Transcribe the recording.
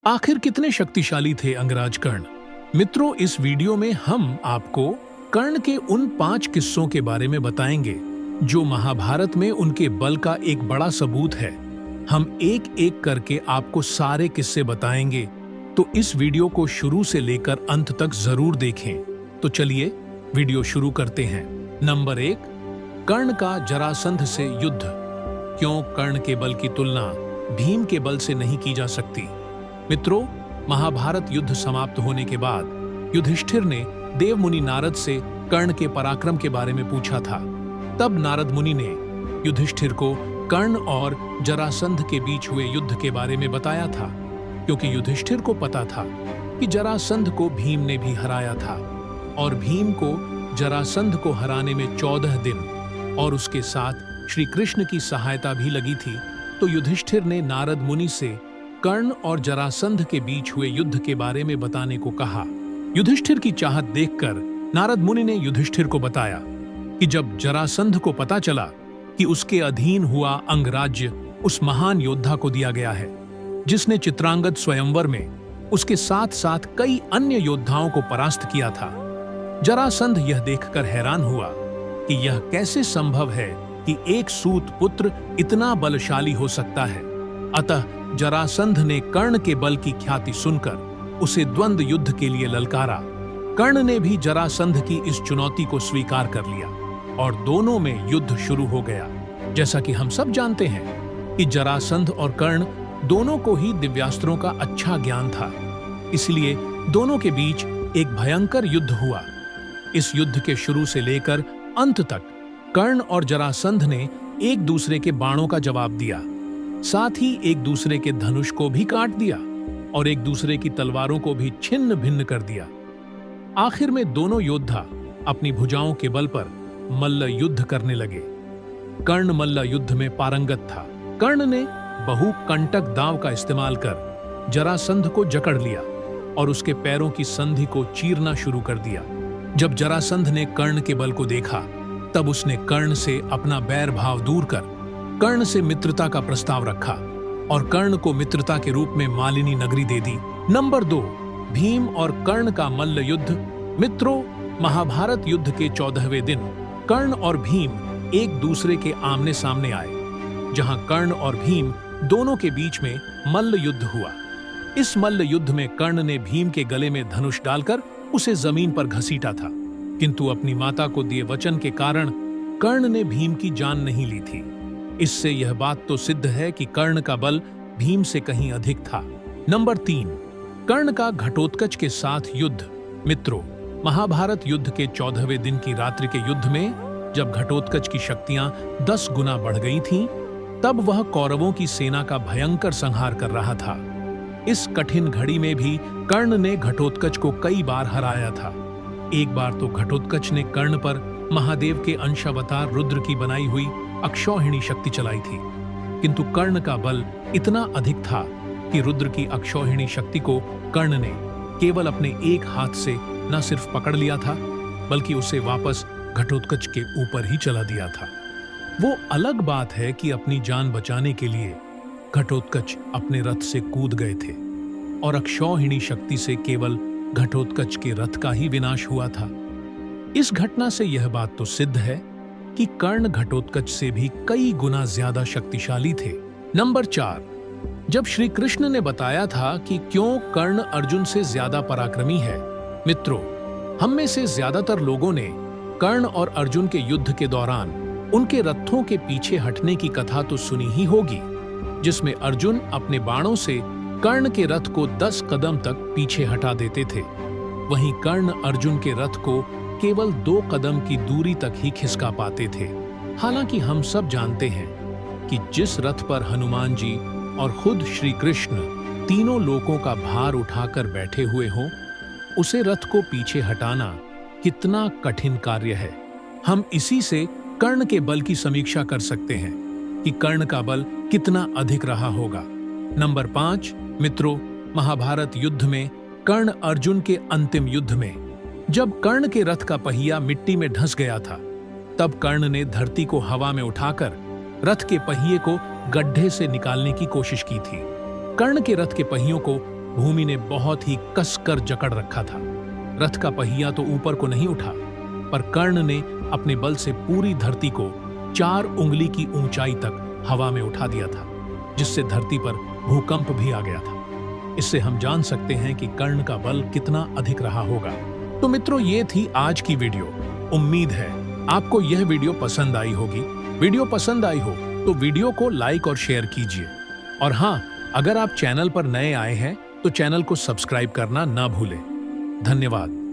आखिर कितने शक्तिशाली थे अंगराज कर्ण? मित्रों, इस वीडियो में हम आपको कर्ण के उन 5 किस्सों के बारे में बताएंगे जो महाभारत में उनके बल का एक बड़ा सबूत है। हम एक एक करके आपको सारे किस्से बताएंगे, तो इस वीडियो को शुरू से लेकर अंत तक जरूर देखें। तो चलिए वीडियो शुरू करते हैं। नंबर 1, कर्ण का जरासंध से युद्ध। क्यों कर्ण के बल की तुलना भीम के बल से नहीं की जा सकती? मित्रों, महाभारत युद्ध समाप्त होने के बाद युधिष्ठिर ने देव मुनि नारद से कर्ण के पराक्रम के बारे में पूछा था। तब नारद मुनि ने युधिष्ठिर को कर्ण और जरासंध के बीच हुए युद्ध के बारे में बताया था, क्योंकि युधिष्ठिर को पता था कि जरासंध को भीम ने भी हराया था और भीम को जरासंध को हराने में 14 दिन और उसके साथ श्री कृष्ण की सहायता भी लगी थी। तो युधिष्ठिर ने नारद मुनि से कर्ण और जरासंध के बीच हुए युद्ध के बारे में बताने को कहा। युधिष्ठिर की चाहत देखकर नारद मुनि ने युधिष्ठिर को बताया कि जब जरासंध को पता चला कि उसके अधीन हुआ अंगराज्य उस महान योद्धा को दिया गया है, जिसने चित्रांगद स्वयंवर में उसके साथ साथ कई अन्य योद्धाओं को परास्त किया था, जरासंध यह देखकर हैरान हुआ कि यह कैसे संभव है कि एक सूत पुत्र इतना बलशाली हो सकता है। अतः जरासंध ने कर्ण के बल की ख्याति सुनकर उसे द्वंद्व युद्ध के लिए ललकारा। कर्ण ने भी जरासंध की इस चुनौती को स्वीकार कर लिया और दोनों में युद्ध शुरू हो गया। जैसा कि हम सब जानते हैं कि जरासंध और कर्ण दोनों को ही दिव्यास्त्रों का अच्छा ज्ञान था, इसलिए दोनों के बीच एक भयंकर युद्ध हुआ। इस युद्ध के शुरू से लेकर अंत तक कर्ण और जरासंध ने एक दूसरे के बाणों का जवाब दिया, साथ ही एक दूसरे के धनुष को भी काट दिया और एक दूसरे की तलवारों को भी छिन्न भिन्न कर दिया। आखिर में दोनों योद्धा अपनी भुजाओं के बल पर मल्ल युद्ध करने लगे। कर्ण मल्ल युद्ध में पारंगत था। कर्ण ने बहुकंटक दांव का इस्तेमाल कर जरासंध को जकड़ लिया और उसके पैरों की संधि को चीरना शुरू कर दिया। जब जरासंध ने कर्ण के बल को देखा, तब उसने कर्ण से अपना बैर भाव दूर कर कर्ण से मित्रता का प्रस्ताव रखा और कर्ण को मित्रता के रूप में मालिनी नगरी दे दी। नंबर 2, भीम और कर्ण का मल्ल युद्ध। मित्रों, महाभारत युद्ध के 14वें दिन कर्ण और भीम एक दूसरे के आमने सामने आए, जहां कर्ण और भीम दोनों के बीच में मल्ल युद्ध हुआ। इस मल्ल युद्ध में कर्ण ने भीम के गले में धनुष डालकर उसे जमीन पर घसीटा था, किंतु अपनी माता को दिए वचन के कारण कर्ण ने भीम की जान नहीं ली थी। इससे यह बात तो सिद्ध है कि कर्ण का बल भीम से कहीं अधिक था। नंबर 3, कर्ण का घटोत्कच के साथ युद्ध। मित्रों, महाभारत युद्ध के 14वें दिन की रात्रि के युद्ध में जब घटोत्कच की शक्तियां 10 गुना बढ़ गई थीं, तब वह कौरवों की सेना का भयंकर संहार कर रहा था। इस कठिन घड़ी में भी कर्ण ने घटोत्कच को कई बार हराया था। एक बार तो घटोत्कच ने कर्ण पर महादेव के अंशावतार रुद्र की बनाई हुई अक्षौहिणी शक्ति चलाई थी, किंतु कर्ण का बल इतना अधिक था कि रुद्र की अक्षौहिणी शक्ति को कर्ण ने केवल अपने एक हाथ से न सिर्फ पकड़ लिया था, बल्कि उसे वापस घटोत्कच के ऊपर ही चला दिया था। वो अलग बात है कि अपनी जान बचाने के लिए घटोत्कच अपने रथ से कूद गए थे और अक्षौहिणी शक्ति से केवल घटोत्कच के रथ का ही विनाश हुआ था। इस घटना से यह बात तो सिद्ध है कि कर्ण घटोत्कच से भी कई गुना ज्यादा शक्तिशाली थे। नंबर 4, जब श्री कृष्ण ने बताया था कि क्यों कर्ण अर्जुन से ज्यादा पराक्रमी है। मित्रों, हम में से ज्यादातर लोगों ने कर्ण और अर्जुन के युद्ध के दौरान उनके रथों के पीछे हटने की कथा तो सुनी ही होगी, जिसमें अर्जुन अपने बाणों से कर्ण के रथ को 10 कदम तक पीछे हटा देते थे। वहीं कर्ण अर्जुन के रथ को केवल 2 कदम की दूरी तक ही खिसका पाते थे। हालांकि हम सब जानते हैं कि जिस रथ पर हनुमान जी और खुद श्री कृष्ण तीनों लोकों का भार उठाकर बैठे हुए हों, उसे रथ को पीछे हटाना कितना कठिन कार्य है। हम इसी से कर्ण के बल की समीक्षा कर सकते हैं कि कर्ण का बल कितना अधिक रहा होगा। नंबर 5, मित्रों, महाभारत युद्ध में कर्ण अर्जुन के अंतिम युद्ध में जब कर्ण के रथ का पहिया मिट्टी में धंस गया था, तब कर्ण ने धरती को हवा में उठाकर रथ के पहिए को गड्ढे से निकालने की कोशिश की थी। कर्ण के रथ के पहियों को भूमि ने बहुत ही कसकर जकड़ रखा था। रथ का पहिया तो ऊपर को नहीं उठा, पर कर्ण ने अपने बल से पूरी धरती को 4 उंगली की ऊंचाई तक हवा में उठा दिया था, जिससे धरती पर भूकंप भी आ गया था। इससे हम जान सकते हैं कि कर्ण का बल कितना अधिक रहा होगा। तो मित्रों, ये थी आज की वीडियो। उम्मीद है आपको यह वीडियो पसंद आई होगी। वीडियो पसंद आई हो तो वीडियो को लाइक और शेयर कीजिए। और हाँ, अगर आप चैनल पर नए आए हैं तो चैनल को सब्सक्राइब करना ना भूलें। धन्यवाद।